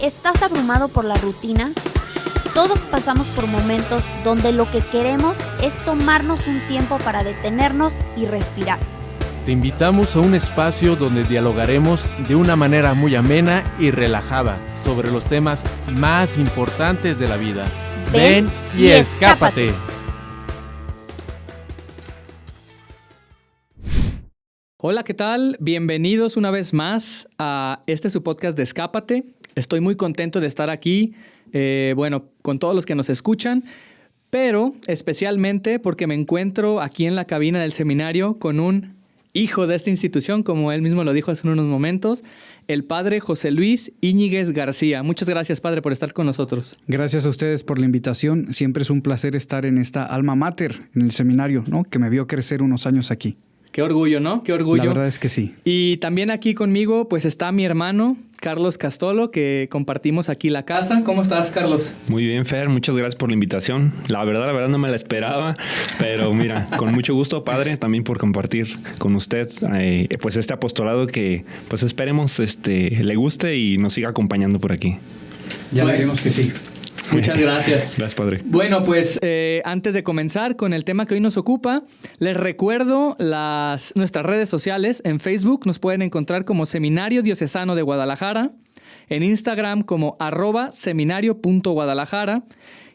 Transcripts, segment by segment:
¿Estás abrumado por la rutina? Todos pasamos por momentos donde lo que queremos es tomarnos un tiempo para detenernos y respirar. Te invitamos a un espacio donde dialogaremos de una manera muy amena y relajada sobre los temas más importantes de la vida. Ven y escápate. Hola, ¿qué tal? Bienvenidos una vez más a su podcast de Escápate. Estoy muy contento de estar aquí, con todos los que nos escuchan, pero especialmente porque me encuentro aquí en la cabina del seminario con un hijo de esta institución, como él mismo lo dijo hace unos momentos, el padre José Luis Íñiguez García. Muchas gracias, padre, por estar con nosotros. Gracias a ustedes por la invitación. Siempre es un placer estar en esta alma mater, en el seminario, ¿no? Que me vio crecer unos años aquí. Qué orgullo, ¿no? Qué orgullo. La verdad es que sí. Y también aquí conmigo pues está mi hermano Carlos Castolo, que compartimos aquí la casa. ¿Cómo estás, Carlos? Muy bien, Fer. Muchas gracias por la invitación. La verdad no me la esperaba, pero mira, con mucho gusto, padre, también por compartir con usted pues este apostolado que pues esperemos le guste y nos siga acompañando por aquí. Ya veremos que sí. Muchas gracias. Gracias, padre. Bueno, pues antes de comenzar con el tema que hoy nos ocupa, les recuerdo nuestras redes sociales. En Facebook nos pueden encontrar como Seminario Diocesano de Guadalajara, en Instagram como @seminario.guadalajara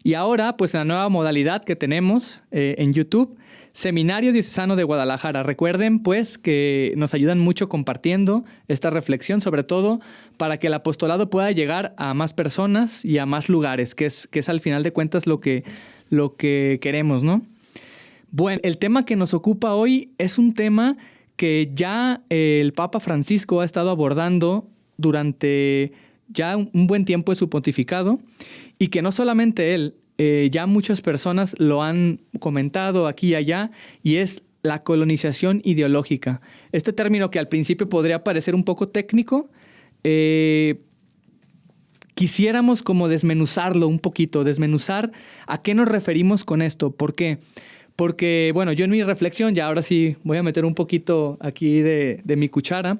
y ahora, pues en la nueva modalidad que tenemos en YouTube, Seminario Diocesano de Guadalajara. Recuerden, pues, que nos ayudan mucho compartiendo esta reflexión, sobre todo para que el apostolado pueda llegar a más personas y a más lugares, que es al final de cuentas lo que queremos, ¿no? Bueno, el tema que nos ocupa hoy es un tema que ya el Papa Francisco ha estado abordando durante ya un buen tiempo de su pontificado y que no solamente él, ya muchas personas lo han comentado aquí y allá, y es la colonización ideológica. Este término que al principio podría parecer un poco técnico, quisiéramos como desmenuzarlo un poquito, desmenuzar a qué nos referimos con esto. ¿Por qué? Porque, bueno, yo en mi reflexión, ya ahora sí voy a meter un poquito aquí de mi cuchara,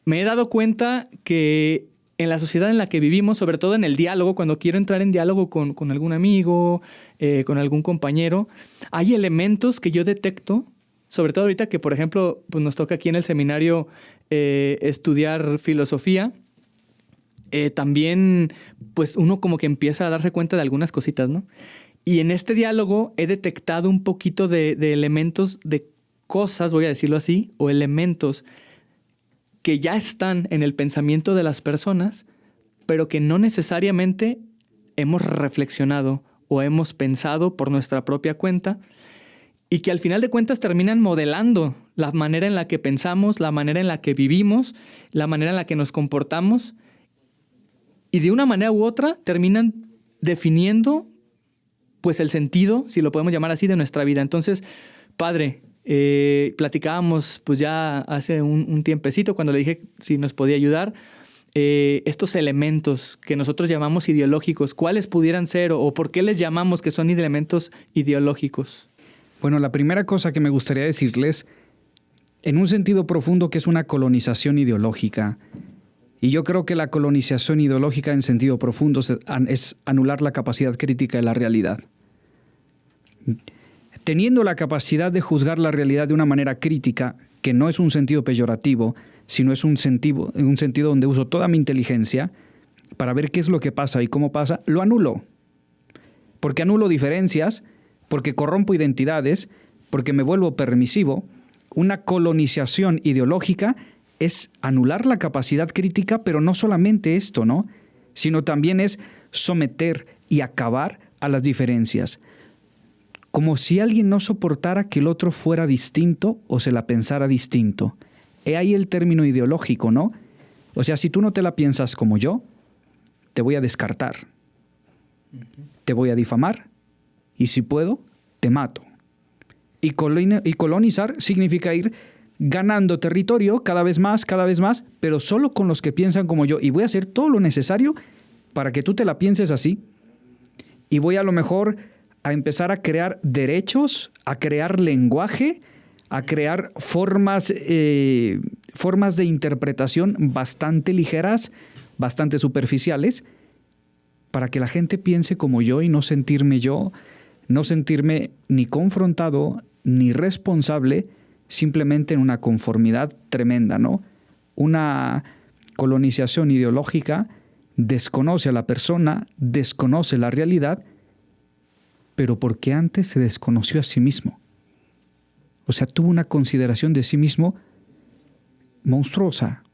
me he dado cuenta que en la sociedad en la que vivimos, sobre todo en el diálogo, cuando quiero entrar en diálogo con algún amigo, con algún compañero, hay elementos que yo detecto, sobre todo ahorita que, por ejemplo, pues nos toca aquí en el seminario estudiar filosofía. También, pues uno como que empieza a darse cuenta de algunas cositas, ¿no? Y en este diálogo he detectado un poquito de elementos, de cosas, voy a decirlo así, o elementos que ya están en el pensamiento de las personas, pero que no necesariamente hemos reflexionado o hemos pensado por nuestra propia cuenta, y que al final de cuentas terminan modelando la manera en la que pensamos, la manera en la que vivimos, la manera en la que nos comportamos, y de una manera u otra terminan definiendo pues el sentido, si lo podemos llamar así, de nuestra vida. Entonces, padre, platicábamos pues ya hace un tiempecito cuando le dije si nos podía ayudar, estos elementos que nosotros llamamos ideológicos, ¿cuáles pudieran ser o por qué les llamamos que son elementos ideológicos? Bueno, la primera cosa que me gustaría decirles, en un sentido profundo, que es una colonización ideológica. Y yo creo que la colonización ideológica en sentido profundo es anular la capacidad crítica de la realidad. Teniendo la capacidad de juzgar la realidad de una manera crítica, que no es un sentido peyorativo, sino es un sentido donde uso toda mi inteligencia para ver qué es lo que pasa y cómo pasa, lo anulo. Porque anulo diferencias, porque corrompo identidades, porque me vuelvo permisivo. Una colonización ideológica es anular la capacidad crítica, pero no solamente esto, ¿no? Sino también es someter y acabar a las diferencias. Como si alguien no soportara que el otro fuera distinto o se la pensara distinto. He ahí el término ideológico, ¿no? O sea, si tú no te la piensas como yo, te voy a descartar. Te voy a difamar y si puedo, te mato. Y colonizar significa ir ganando territorio cada vez más, pero solo con los que piensan como yo. Y voy a hacer todo lo necesario para que tú te la pienses así. Y voy a lo mejor a empezar a crear derechos, a crear lenguaje, a crear formas de interpretación bastante ligeras, bastante superficiales, para que la gente piense como yo y no sentirme ni confrontado ni responsable, simplemente en una conformidad tremenda, ¿no? Una colonización ideológica desconoce a la persona, desconoce la realidad, pero porque antes se desconoció a sí mismo. O sea, tuvo una consideración de sí mismo monstruosa.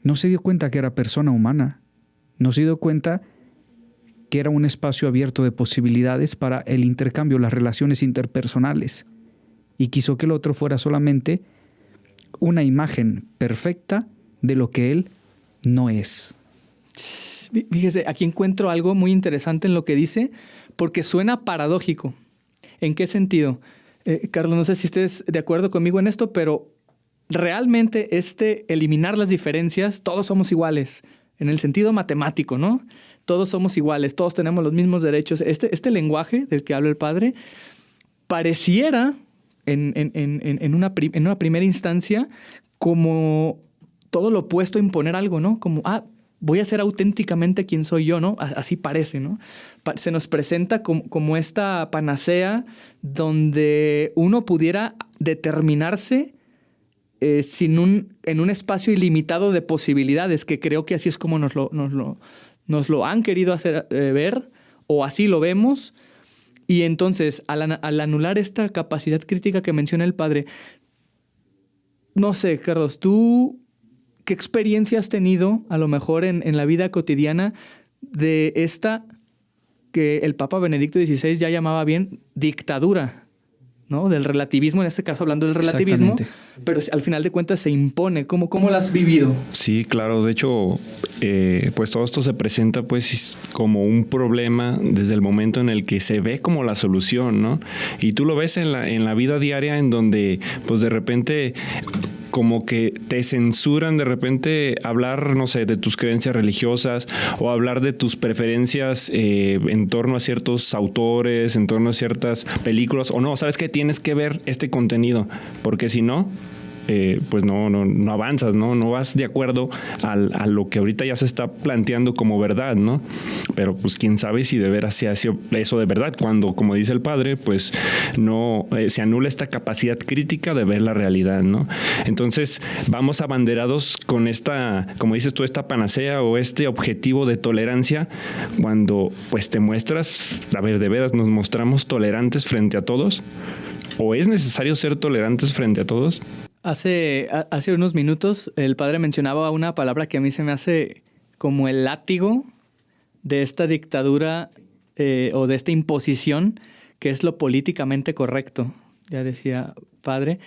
No se dio cuenta que era persona humana. No se dio cuenta que era un espacio abierto de posibilidades para el intercambio, las relaciones interpersonales. Y quiso que el otro fuera solamente una imagen perfecta de lo que él no es. Fíjese, aquí encuentro algo muy interesante en lo que dice, porque suena paradójico. ¿En qué sentido? Carlos, no sé si estés de acuerdo conmigo en esto, pero realmente eliminar las diferencias, todos somos iguales, en el sentido matemático, ¿no? Todos somos iguales, todos tenemos los mismos derechos. Este lenguaje del que habla el padre pareciera, en una primera instancia, como todo lo opuesto a imponer algo, ¿no? Como, voy a ser auténticamente quien soy yo, ¿no? Así parece, ¿no? Se nos presenta como esta panacea donde uno pudiera determinarse en un espacio ilimitado de posibilidades, que creo que así es como nos lo han querido hacer ver, o así lo vemos. Y entonces, al anular esta capacidad crítica que menciona el padre, no sé, Carlos, ¿tú qué experiencia has tenido a lo mejor en la vida cotidiana de esta que el Papa Benedicto XVI ya llamaba bien dictadura, ¿no? Del relativismo, en este caso hablando del relativismo, pero al final de cuentas se impone. ¿Cómo lo has vivido? Sí, claro. De hecho, pues todo esto se presenta pues como un problema desde el momento en el que se ve como la solución, ¿no? Y tú lo ves en la vida diaria, en donde pues de repente como que te censuran de repente hablar, no sé, de tus creencias religiosas o hablar de tus preferencias en torno a ciertos autores, en torno a ciertas películas, o no, ¿sabes qué? Tienes que ver este contenido, porque si no, pues no avanzas, no vas de acuerdo a lo que ahorita ya se está planteando como verdad, ¿no? Pero pues quién sabe si de veras se hace eso de verdad, cuando, como dice el padre, pues no se anula esta capacidad crítica de ver la realidad, ¿no? Entonces vamos abanderados con esta, como dices tú, esta panacea o este objetivo de tolerancia, cuando pues te muestras, a ver, de veras nos mostramos tolerantes frente a todos, ¿o es necesario ser tolerantes frente a todos? Hace unos minutos el padre mencionaba una palabra que a mí se me hace como el látigo de esta dictadura o de esta imposición, que es lo políticamente correcto. Ya decía padre.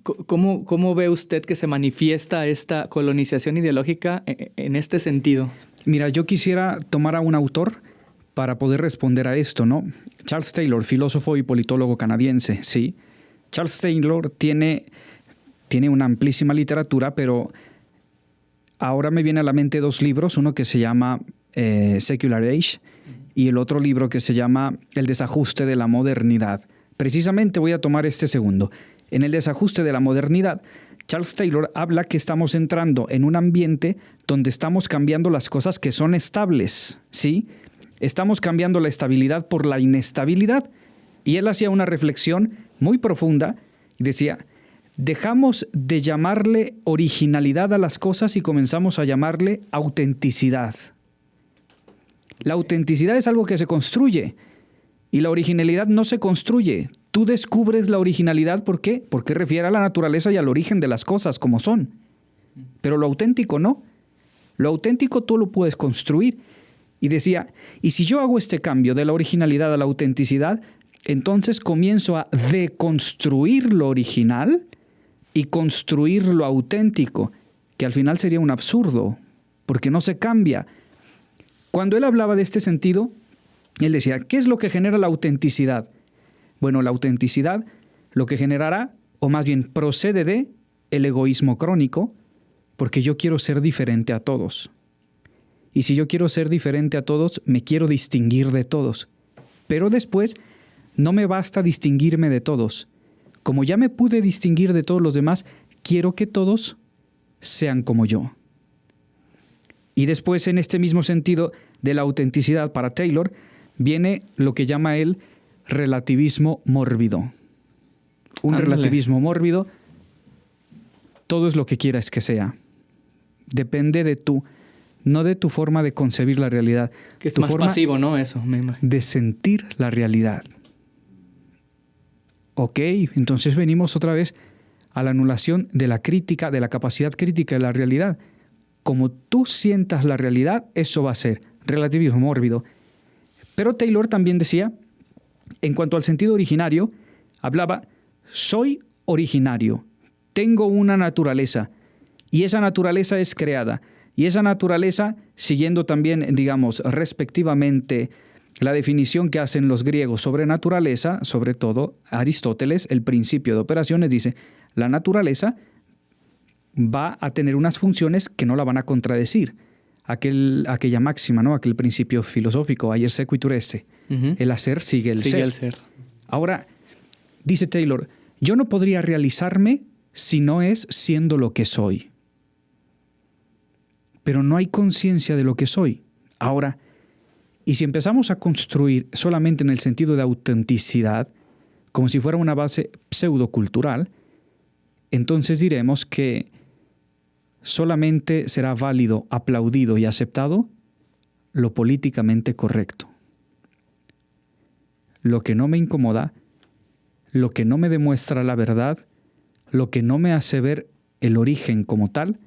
¿Cómo ve usted que se manifiesta esta colonización ideológica en este sentido? Mira, yo quisiera tomar a un autor para poder responder a esto, ¿no? Charles Taylor, filósofo y politólogo canadiense, sí. Charles Taylor tiene una amplísima literatura, pero ahora me viene a la mente dos libros, uno que se llama Secular Age y el otro libro que se llama El desajuste de la modernidad. Precisamente voy a tomar este segundo. En El desajuste de la modernidad, Charles Taylor habla que estamos entrando en un ambiente donde estamos cambiando las cosas que son estables, ¿sí? Estamos cambiando la estabilidad por la inestabilidad. Y él hacía una reflexión muy profunda y decía, dejamos de llamarle originalidad a las cosas y comenzamos a llamarle autenticidad. La autenticidad es algo que se construye y la originalidad no se construye. Tú descubres la originalidad, ¿por qué? Porque refiere a la naturaleza y al origen de las cosas como son. Pero lo auténtico no. Lo auténtico tú lo puedes construir. Y decía, y si yo hago este cambio de la originalidad a la autenticidad, entonces comienzo a deconstruir lo original y construir lo auténtico, que al final sería un absurdo, porque no se cambia. Cuando él hablaba de este sentido, él decía, ¿qué es lo que genera la autenticidad? Bueno, la autenticidad lo que generará, o más bien procede de el egoísmo crónico, porque yo quiero ser diferente a todos. Y si yo quiero ser diferente a todos, me quiero distinguir de todos. Pero después no me basta distinguirme de todos. Como ya me pude distinguir de todos los demás, quiero que todos sean como yo. Y después, en este mismo sentido de la autenticidad para Taylor, viene lo que llama él relativismo mórbido. Un relativismo mórbido, todo es lo que quieras que sea. Depende de tú, no de tu forma de concebir la realidad. Que es tu más forma pasivo, ¿no? Eso, me imagino. de sentir la realidad. Ok, entonces venimos otra vez a la anulación de la crítica, de la capacidad crítica de la realidad. Como tú sientas la realidad, eso va a ser relativismo mórbido. Pero Taylor también decía, en cuanto al sentido originario, hablaba, soy originario, tengo una naturaleza, y esa naturaleza es creada. Y esa naturaleza, siguiendo también, digamos, respectivamente, la definición que hacen los griegos sobre naturaleza, sobre todo Aristóteles, el principio de operaciones, dice, la naturaleza va a tener unas funciones que no la van a contradecir. Aquella máxima, ¿no? Aquel principio filosófico, ayer sequitur esse. El hacer sigue el ser. Ahora, dice Taylor, yo no podría realizarme si no es siendo lo que soy. Pero no hay conciencia de lo que soy. Ahora, y si empezamos a construir solamente en el sentido de autenticidad, como si fuera una base pseudocultural, entonces diremos que solamente será válido, aplaudido y aceptado lo políticamente correcto. Lo que no me incomoda, lo que no me demuestra la verdad, lo que no me hace ver el origen como tal,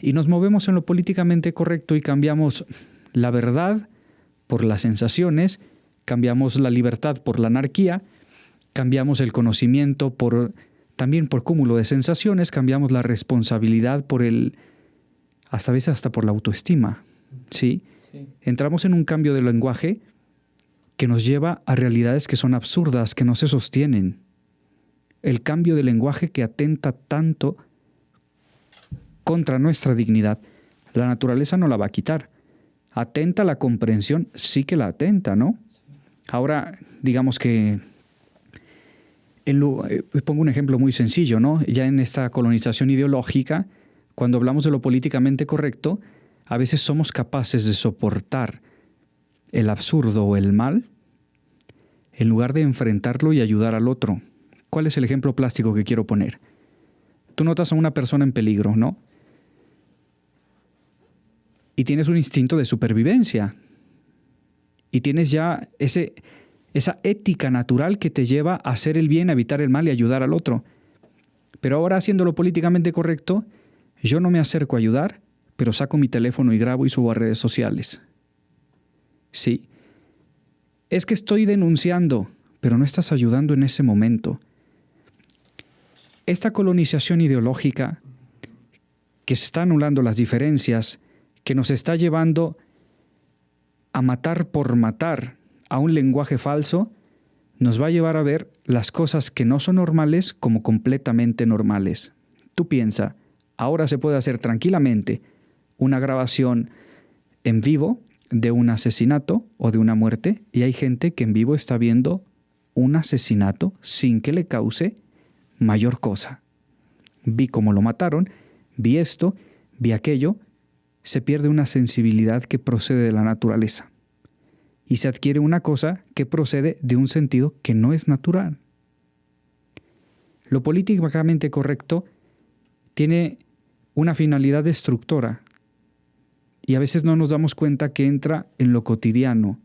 y nos movemos en lo políticamente correcto y cambiamos la verdad por las sensaciones, cambiamos la libertad por la anarquía, cambiamos el conocimiento también por cúmulo de sensaciones, cambiamos la responsabilidad hasta a veces hasta por la autoestima, ¿sí? Entramos en un cambio de lenguaje que nos lleva a realidades que son absurdas, que no se sostienen. El cambio de lenguaje que atenta tanto contra nuestra dignidad, la naturaleza no la va a quitar. ¿Atenta la comprensión? Sí que la atenta, ¿no? Ahora, digamos que pongo un ejemplo muy sencillo, ¿no? Ya en esta colonización ideológica, cuando hablamos de lo políticamente correcto, a veces somos capaces de soportar el absurdo o el mal en lugar de enfrentarlo y ayudar al otro. ¿Cuál es el ejemplo plástico que quiero poner? Tú notas a una persona en peligro, ¿no? Y tienes un instinto de supervivencia. Y tienes ya esa ética natural que te lleva a hacer el bien, a evitar el mal y ayudar al otro. Pero ahora, haciéndolo políticamente correcto, yo no me acerco a ayudar, pero saco mi teléfono y grabo y subo a redes sociales. Sí. Es que estoy denunciando, pero no estás ayudando en ese momento. Esta colonización ideológica que se está anulando las diferencias, que nos está llevando a matar por matar a un lenguaje falso, nos va a llevar a ver las cosas que no son normales como completamente normales. Tú piensa, ahora se puede hacer tranquilamente una grabación en vivo de un asesinato o de una muerte, y hay gente que en vivo está viendo un asesinato sin que le cause mayor cosa. Vi cómo lo mataron, vi esto, vi aquello. Se pierde una sensibilidad que procede de la naturaleza y se adquiere una cosa que procede de un sentido que no es natural. Lo políticamente correcto tiene una finalidad destructora y a veces no nos damos cuenta que entra en lo cotidiano,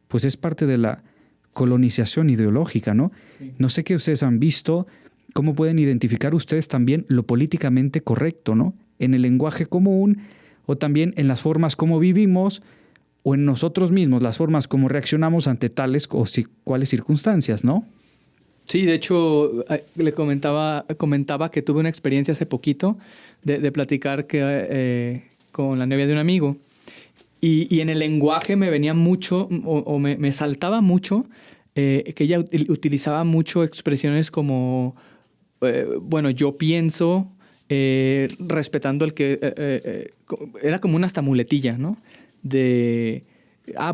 pues es parte de la colonización ideológica, ¿no? Sí. No sé qué ustedes han visto, cómo pueden identificar ustedes también lo políticamente correcto, ¿no? En el lenguaje común, o también en las formas como vivimos, o en nosotros mismos, las formas como reaccionamos ante tales o cuales circunstancias, ¿no? Sí, de hecho, le comentaba que tuve una experiencia hace poquito de platicar con la novia de un amigo. Y en el lenguaje me venía mucho, me saltaba mucho, que ella utilizaba mucho expresiones como, bueno, yo pienso, respetando el que... era como una hasta muletilla, ¿no?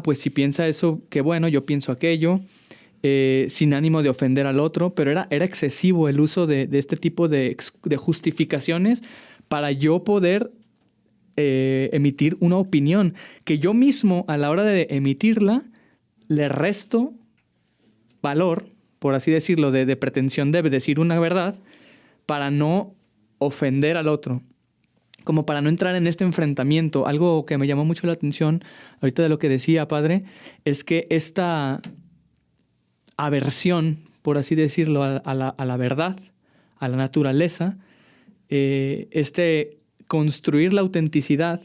Pues si piensa eso, que bueno, yo pienso aquello. sin ánimo de ofender al otro, pero era excesivo el uso de este tipo de justificaciones para yo poder emitir una opinión que yo mismo a la hora de emitirla le resto valor, por así decirlo, de pretensión de decir una verdad para no ofender al otro, como para no entrar en este enfrentamiento. Algo que me llamó mucho la atención ahorita de lo que decía, padre, es que esta aversión, por así decirlo, a la verdad, a la naturaleza, construir la autenticidad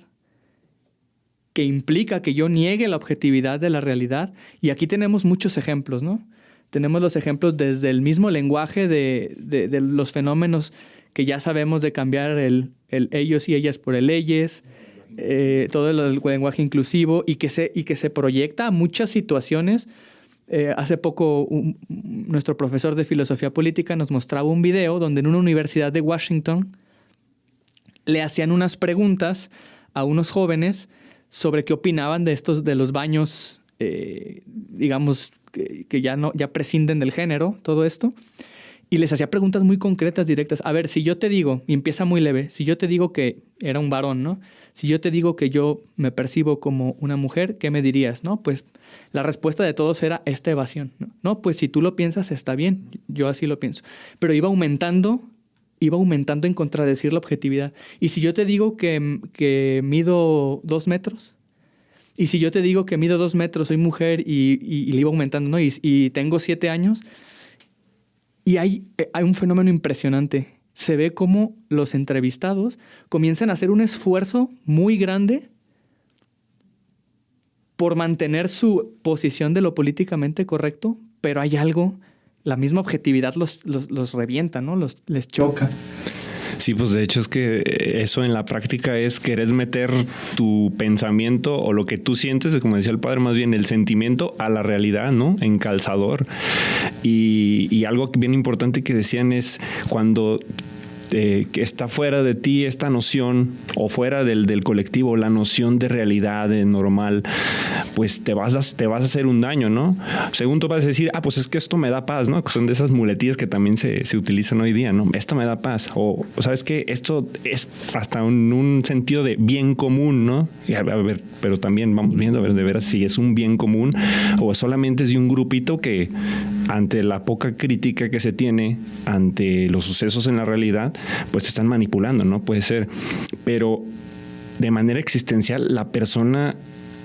que implica que yo niegue la objetividad de la realidad. Y aquí tenemos muchos ejemplos, ¿no? Tenemos los ejemplos desde el mismo lenguaje de los fenómenos que ya sabemos de cambiar el ellos y ellas por el ellas, todo el lenguaje inclusivo y que se proyecta a muchas situaciones. Hace poco nuestro profesor de filosofía política nos mostraba un video donde en una universidad de Washington le hacían unas preguntas a unos jóvenes sobre qué opinaban de los baños, digamos, que ya prescinden del género, todo esto. Y les hacía preguntas muy concretas, directas. A ver, si yo te digo, y empieza muy leve, si yo te digo que era un varón, ¿no? Si yo te digo que yo me percibo como una mujer, ¿qué me dirías, no? Pues la respuesta de todos era esta evasión, ¿no? No, pues si tú lo piensas está bien, yo así lo pienso. Pero iba aumentando en contradecir la objetividad. Y si yo te digo que mido 2 metros, y si yo te digo que mido 2 metros, soy mujer y le iba aumentando, ¿no? Y tengo 7 años. Y hay un fenómeno impresionante. Se ve cómo los entrevistados comienzan a hacer un esfuerzo muy grande por mantener su posición de lo políticamente correcto, pero hay algo, la misma objetividad los revienta, ¿no? Les choca. Sí, pues de hecho es que eso en la práctica es querer meter tu pensamiento o lo que tú sientes, como decía el padre, más bien el sentimiento a la realidad, ¿no? En calzador. Y algo bien importante que decían es cuando que está fuera de ti esta noción o fuera del colectivo, la noción de realidad, de normal, pues te vas a hacer un daño, ¿no? Según tú vas a decir, pues es que esto me da paz, ¿no? Que son de esas muletillas que también se utilizan hoy día, ¿no? Esto me da paz. O ¿sabes qué? Esto es hasta un sentido de bien común, ¿no? Y a ver, pero también vamos viendo a ver de veras si es un bien común o solamente es de un grupito que ante la poca crítica que se tiene ante los sucesos en la realidad, pues están manipulando, ¿no? Puede ser. Pero de manera existencial, la persona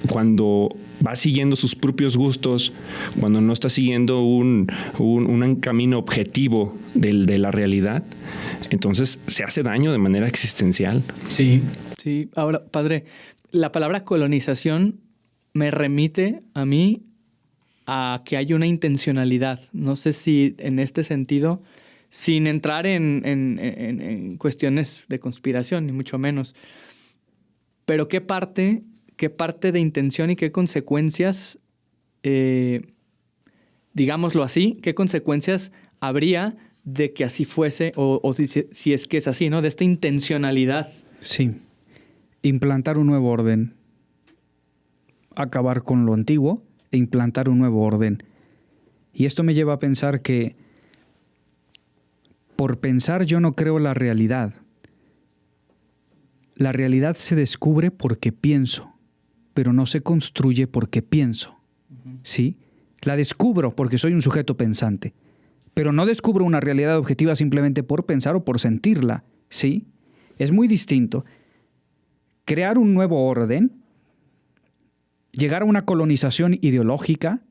cuando va siguiendo sus propios gustos, cuando no está siguiendo un camino objetivo de la realidad, entonces se hace daño de manera existencial. Sí. Ahora, padre, la palabra colonización me remite a mí a que hay una intencionalidad. No sé si en este sentido, sin entrar en cuestiones de conspiración, ni mucho menos, pero ¿qué parte de intención y qué consecuencias, digámoslo así, qué consecuencias habría de que así fuese o si es que es así, ¿no? De esta intencionalidad. Sí. Implantar un nuevo orden. Acabar con lo antiguo e implantar un nuevo orden. Y esto me lleva a pensar que por pensar yo no creo la realidad. La realidad se descubre porque pienso, pero no se construye porque pienso. ¿Sí? La descubro porque soy un sujeto pensante, pero no descubro una realidad objetiva simplemente por pensar o por sentirla. ¿Sí? Es muy distinto. Crear un nuevo orden, llegar a una colonización ideológica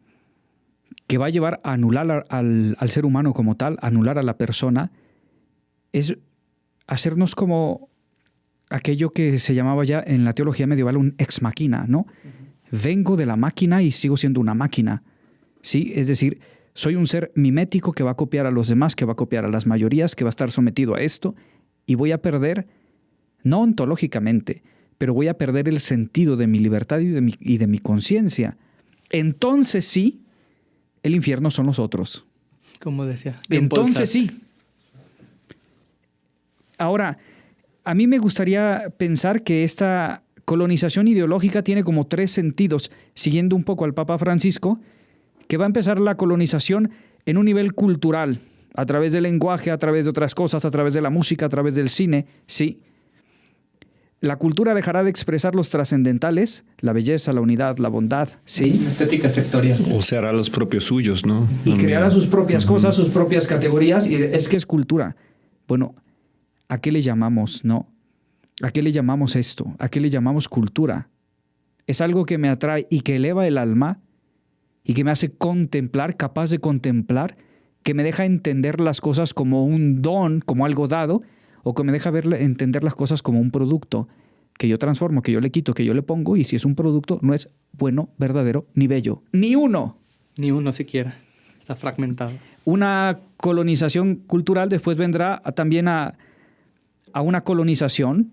que va a llevar a anular al ser humano como tal, anular a la persona, es hacernos como aquello que se llamaba ya en la teología medieval un ex machina, ¿no? Vengo de la máquina y sigo siendo una máquina, ¿sí? Es decir, soy un ser mimético que va a copiar a los demás, que va a copiar a las mayorías, que va a estar sometido a esto y voy a perder, no ontológicamente, pero voy a perder el sentido de mi libertad y de mi conciencia. Entonces sí, el infierno son los otros. Como decía. Entonces sí. Ahora, a mí me gustaría pensar que esta colonización ideológica tiene como 3 sentidos, siguiendo un poco al Papa Francisco, que va a empezar la colonización en un nivel cultural, a través del lenguaje, a través de otras cosas, a través de la música, a través del cine, sí. La cultura dejará de expresar los trascendentales, la belleza, la unidad, la bondad, sí. Estética sectorial. O se hará los propios suyos, ¿no? Y creará sus propias cosas, sus propias categorías, y es que es cultura. Bueno, ¿a qué le llamamos, no? ¿A qué le llamamos esto? ¿A qué le llamamos cultura? Es algo que me atrae y que eleva el alma y que me hace contemplar, capaz de contemplar, que me deja entender las cosas como un don, como algo dado, o que me deja entender las cosas como un producto que yo transformo, que yo le quito, que yo le pongo, y si es un producto no es bueno, verdadero, ni bello. ¡Ni uno! Ni uno siquiera. Está fragmentado. Una colonización cultural después vendrá también a una colonización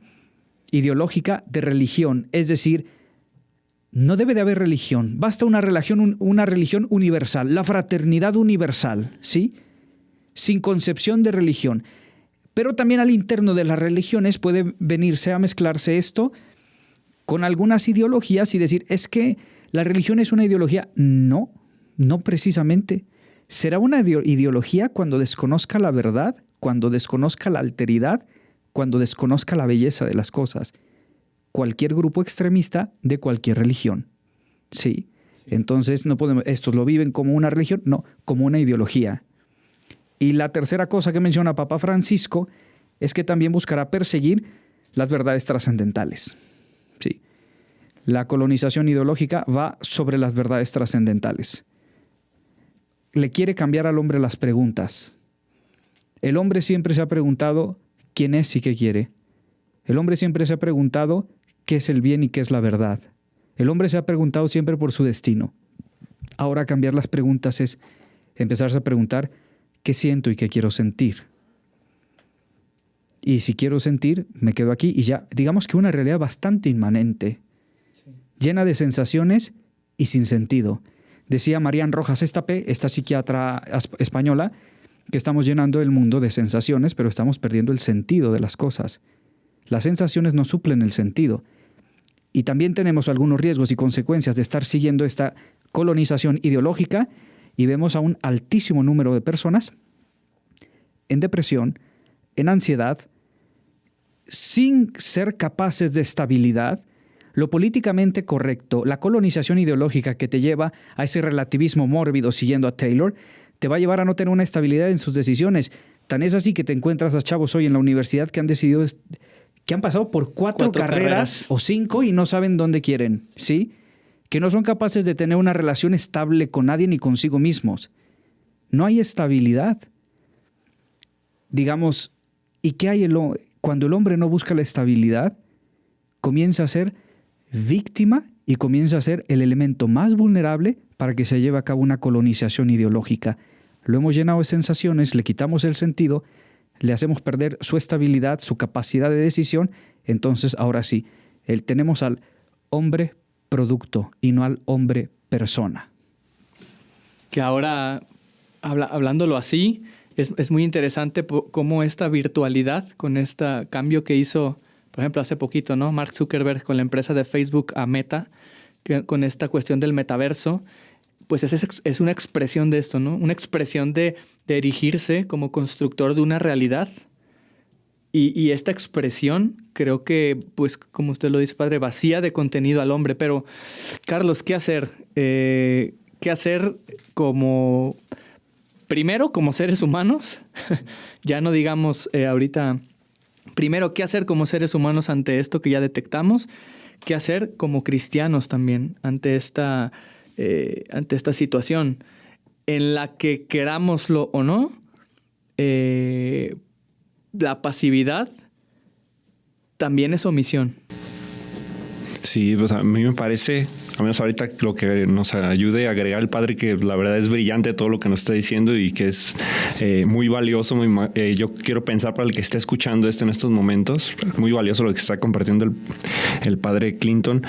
ideológica de religión. Es decir, no debe de haber religión. Basta una religión universal, la fraternidad universal, ¿sí? Sin concepción de religión. Pero también al interno de las religiones puede venirse a mezclarse esto con algunas ideologías y decir, es que la religión es una ideología. No precisamente. Será una ideología cuando desconozca la verdad, cuando desconozca la alteridad, cuando desconozca la belleza de las cosas. Cualquier grupo extremista de cualquier religión. ¿Sí? Entonces, no podemos, estos lo viven como una religión, no, como una ideología. Y la tercera cosa que menciona Papa Francisco es que también buscará perseguir las verdades trascendentales. Sí. La colonización ideológica va sobre las verdades trascendentales. Le quiere cambiar al hombre las preguntas. El hombre siempre se ha preguntado quién es y qué quiere. El hombre siempre se ha preguntado qué es el bien y qué es la verdad. El hombre se ha preguntado siempre por su destino. Ahora cambiar las preguntas es empezarse a preguntar qué siento y qué quiero sentir. Y si quiero sentir, me quedo aquí y ya, digamos que una realidad bastante inmanente, llena de sensaciones y sin sentido. Decía Marian Rojas Estapé, esta psiquiatra española, que estamos llenando el mundo de sensaciones, pero estamos perdiendo el sentido de las cosas. Las sensaciones no suplen el sentido. Y también tenemos algunos riesgos y consecuencias de estar siguiendo esta colonización ideológica y vemos a un altísimo número de personas en depresión, en ansiedad, sin ser capaces de estabilidad. Lo políticamente correcto, la colonización ideológica que te lleva a ese relativismo mórbido siguiendo a Taylor, te va a llevar a no tener una estabilidad en sus decisiones. Tan es así que te encuentras a chavos hoy en la universidad que han decidido, que han pasado por cuatro carreras o 5 y no saben dónde quieren, ¿sí? Que no son capaces de tener una relación estable con nadie ni consigo mismos. No hay estabilidad. Digamos, ¿y qué hay cuando el hombre no busca la estabilidad? Comienza a ser víctima y comienza a ser el elemento más vulnerable para que se lleve a cabo una colonización ideológica. Lo hemos llenado de sensaciones, le quitamos el sentido, le hacemos perder su estabilidad, su capacidad de decisión. Entonces, ahora sí, tenemos al hombre producto y no al hombre persona. Que ahora, hablándolo así, es muy interesante cómo esta virtualidad, con este cambio que hizo, por ejemplo, hace poquito, ¿no? Mark Zuckerberg con la empresa de Facebook a Meta, con esta cuestión del metaverso, pues es una expresión de esto, ¿no? Una expresión de erigirse como constructor de una realidad. Y esta expresión, creo que, pues, como usted lo dice, padre, vacía de contenido al hombre. Pero, Carlos, ¿qué hacer? ¿Qué hacer primero, como seres humanos? Ya no digamos ahorita, primero, ¿qué hacer como seres humanos ante esto que ya detectamos? ¿Qué hacer como cristianos también ante esta situación en la que, querámoslo o no, la pasividad también es omisión? Sí, pues a mí me parece, al menos ahorita, lo que nos ayude a agregar el padre, que la verdad es brillante todo lo que nos está diciendo y que es muy valioso. Yo quiero pensar para el que esté escuchando esto en estos momentos, muy valioso lo que está compartiendo el padre Clinton.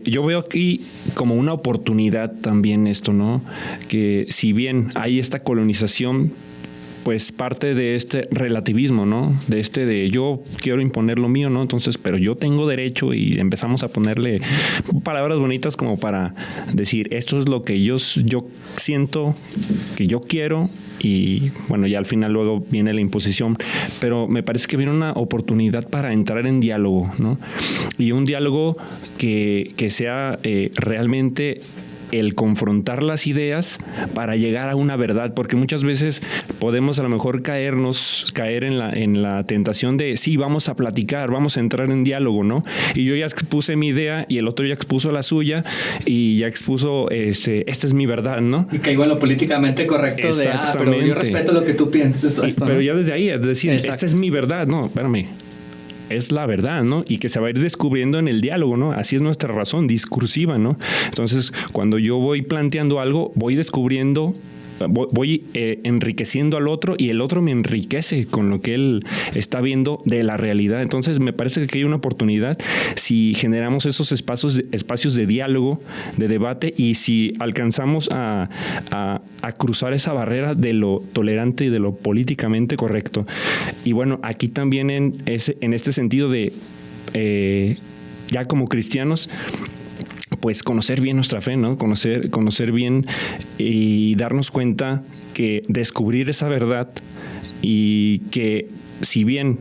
Yo veo aquí como una oportunidad también esto, ¿no? Que si bien hay esta colonización, pues parte de este relativismo, ¿no? De yo quiero imponer lo mío, ¿no? Entonces, pero yo tengo derecho, y empezamos a ponerle palabras bonitas como para decir, esto es lo que yo siento que yo quiero, y bueno, ya al final luego viene la imposición, pero me parece que viene una oportunidad para entrar en diálogo, ¿no? Y un diálogo que sea realmente el confrontar las ideas para llegar a una verdad, porque muchas veces podemos a lo mejor caer en la tentación de sí, vamos a platicar, vamos a entrar en diálogo, ¿no? Y yo ya expuse mi idea y el otro ya expuso la suya y ya expuso esta es mi verdad, ¿no? Y caigo en lo políticamente correcto de pero yo respeto lo que tú piensas. Pero ¿no? Ya desde ahí, es decir, Exacto. Esta es mi verdad, no, espérame. Es la verdad, ¿no? Y que se va a ir descubriendo en el diálogo, ¿no? Así es nuestra razón discursiva, ¿no? Entonces, cuando yo voy planteando algo, voy descubriendo, voy enriqueciendo al otro, y el otro me enriquece con lo que él está viendo de la realidad. Entonces, me parece que hay una oportunidad si generamos esos espacios de diálogo, de debate, y si alcanzamos a cruzar esa barrera de lo tolerante y de lo políticamente correcto. Y bueno, aquí también en este sentido de ya como cristianos, pues conocer bien nuestra fe, ¿no? Conocer bien y darnos cuenta que descubrir esa verdad, y que si bien,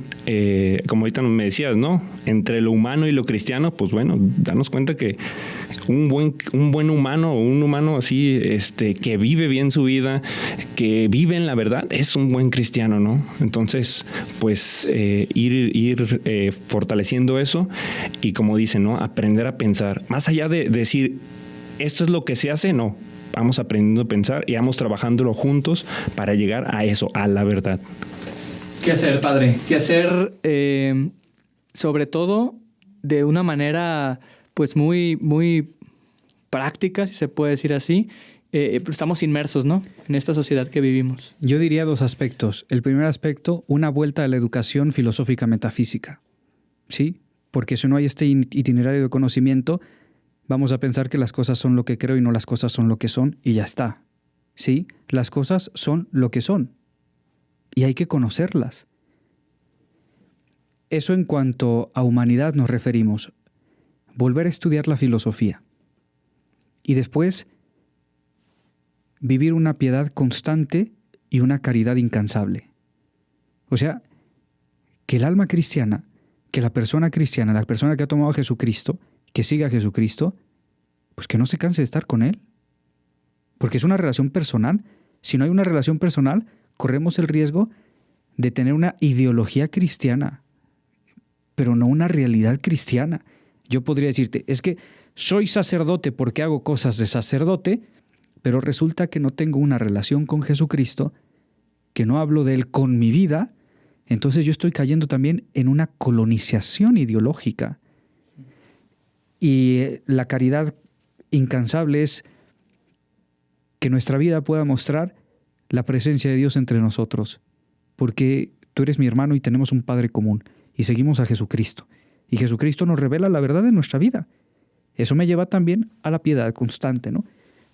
como ahorita me decías, ¿no? Entre lo humano y lo cristiano, pues bueno, darnos cuenta que un buen humano, o un humano así, que vive bien su vida, que vive en la verdad, es un buen cristiano, ¿no? Entonces, pues ir fortaleciendo eso, y como dicen, ¿no? Aprender a pensar. Más allá de decir, esto es lo que se hace, no. Vamos aprendiendo a pensar y vamos trabajándolo juntos para llegar a eso, a la verdad. ¿Qué hacer, padre? ¿Qué hacer, sobre todo, de una manera, pues, muy, muy práctica, si se puede decir así? Estamos inmersos, ¿no?, en esta sociedad que vivimos. Yo diría dos aspectos. El primer aspecto, una vuelta a la educación filosófica metafísica. ¿Sí? Porque si no hay este itinerario de conocimiento, vamos a pensar que las cosas son lo que creo y no las cosas son lo que son, y ya está. ¿Sí? Las cosas son lo que son. Y hay que conocerlas. Eso en cuanto a humanidad nos referimos. Volver a estudiar la filosofía. Y después vivir una piedad constante y una caridad incansable. O sea, que el alma cristiana, que la persona cristiana, la persona que ha tomado a Jesucristo, que siga a Jesucristo, pues que no se canse de estar con Él. Porque es una relación personal. Si no hay una relación personal, corremos el riesgo de tener una ideología cristiana, pero no una realidad cristiana. Yo podría decirte, es que soy sacerdote porque hago cosas de sacerdote, pero resulta que no tengo una relación con Jesucristo, que no hablo de Él con mi vida, entonces yo estoy cayendo también en una colonización ideológica. Y la caridad incansable es que nuestra vida pueda mostrar la presencia de Dios entre nosotros, porque tú eres mi hermano y tenemos un Padre común, y seguimos a Jesucristo. Y Jesucristo nos revela la verdad de nuestra vida. Eso me lleva también a la piedad constante, ¿no?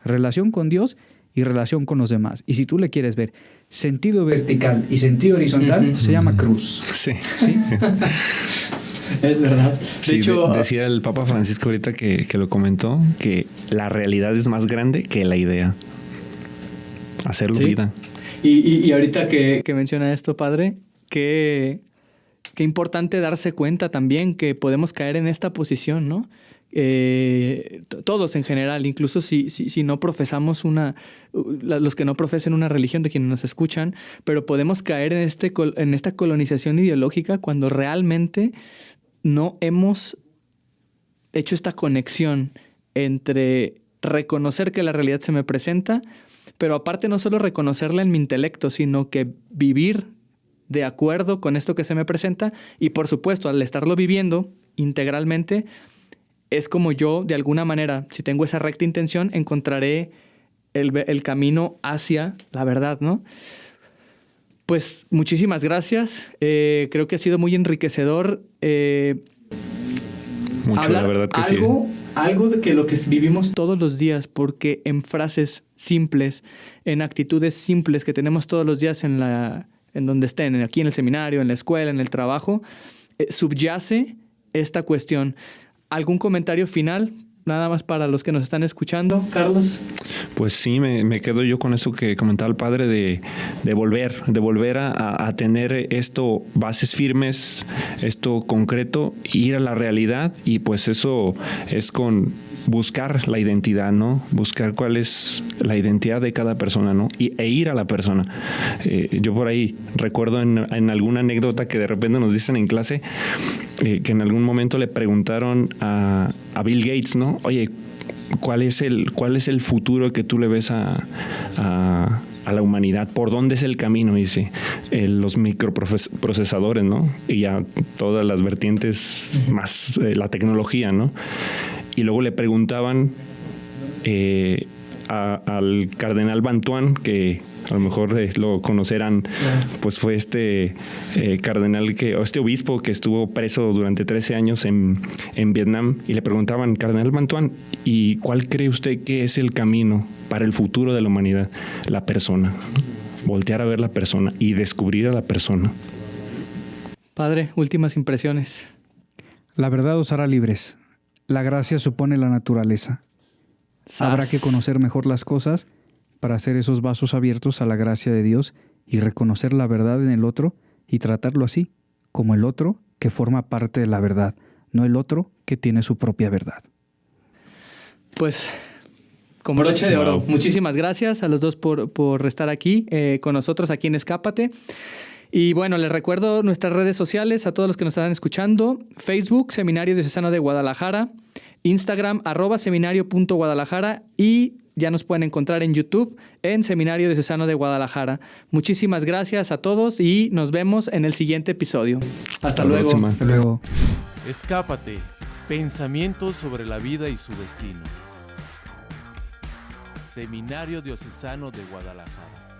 Relación con Dios y relación con los demás. Y si tú le quieres ver sentido vertical y sentido horizontal, se llama cruz. Sí. ¿Sí? Es verdad. De Sí, hecho, decía el Papa Francisco ahorita que lo comentó, que la realidad es más grande que la idea. Hacerlo sí. vida. Y ahorita que menciona esto, padre, qué importante darse cuenta también que podemos caer en esta posición, ¿no? Todos en general, incluso si no profesamos los que no profesen una religión, de quienes nos escuchan, pero podemos caer en esta colonización ideológica cuando realmente no hemos hecho esta conexión entre reconocer que la realidad se me presenta, pero aparte no solo reconocerla en mi intelecto, sino que vivir de acuerdo con esto que se me presenta, y por supuesto, al estarlo viviendo integralmente, es como yo, de alguna manera, si tengo esa recta intención, encontraré el camino hacia la verdad, ¿no? Pues muchísimas gracias. Creo que ha sido muy enriquecedor Mucho, hablar la verdad que algo sí. algo de que lo que vivimos todos los días, porque en frases simples, en actitudes simples que tenemos todos los días en donde estén, aquí en el seminario, en la escuela, en el trabajo, subyace esta cuestión. ¿Algún comentario final? Nada más para los que nos están escuchando, Carlos. Pues sí, me quedo yo con eso que comentaba el padre de volver a tener esto, bases firmes, esto concreto, ir a la realidad, y pues eso es con buscar la identidad, ¿no? Buscar cuál es la identidad de cada persona, ¿no? E ir a la persona. Yo por ahí recuerdo en alguna anécdota que de repente nos dicen en clase, que en algún momento le preguntaron a Bill Gates, ¿no? Oye, ¿cuál es el futuro que tú le ves a la humanidad? ¿Por dónde es el camino? Dice, los microprocesadores, ¿no? Y ya todas las vertientes más, la tecnología, ¿no? Y luego le preguntaban al cardenal Bantuan, que a lo mejor lo conocerán, pues fue cardenal este obispo que estuvo preso durante 13 años en Vietnam, y le preguntaban, cardenal Bantuan, ¿y cuál cree usted que es el camino para el futuro de la humanidad? La persona. Voltear a ver la persona y descubrir a la persona. Padre, últimas impresiones. La verdad os hará libres. La gracia supone la naturaleza. Habrá que conocer mejor las cosas para hacer esos vasos abiertos a la gracia de Dios y reconocer la verdad en el otro y tratarlo así, como el otro que forma parte de la verdad, no el otro que tiene su propia verdad. Pues, como broche de oro, muchísimas gracias a los dos por estar aquí con nosotros aquí en Escápate. Y bueno, les recuerdo nuestras redes sociales a todos los que nos están escuchando. Facebook, Seminario Diocesano de Guadalajara. Instagram, @seminario.guadalajara. Y ya nos pueden encontrar en YouTube en Seminario Diocesano de Guadalajara. Muchísimas gracias a todos y nos vemos en el siguiente episodio. Hasta luego. Hasta luego. Escápate. Pensamientos sobre la vida y su destino. Seminario Diocesano de Guadalajara.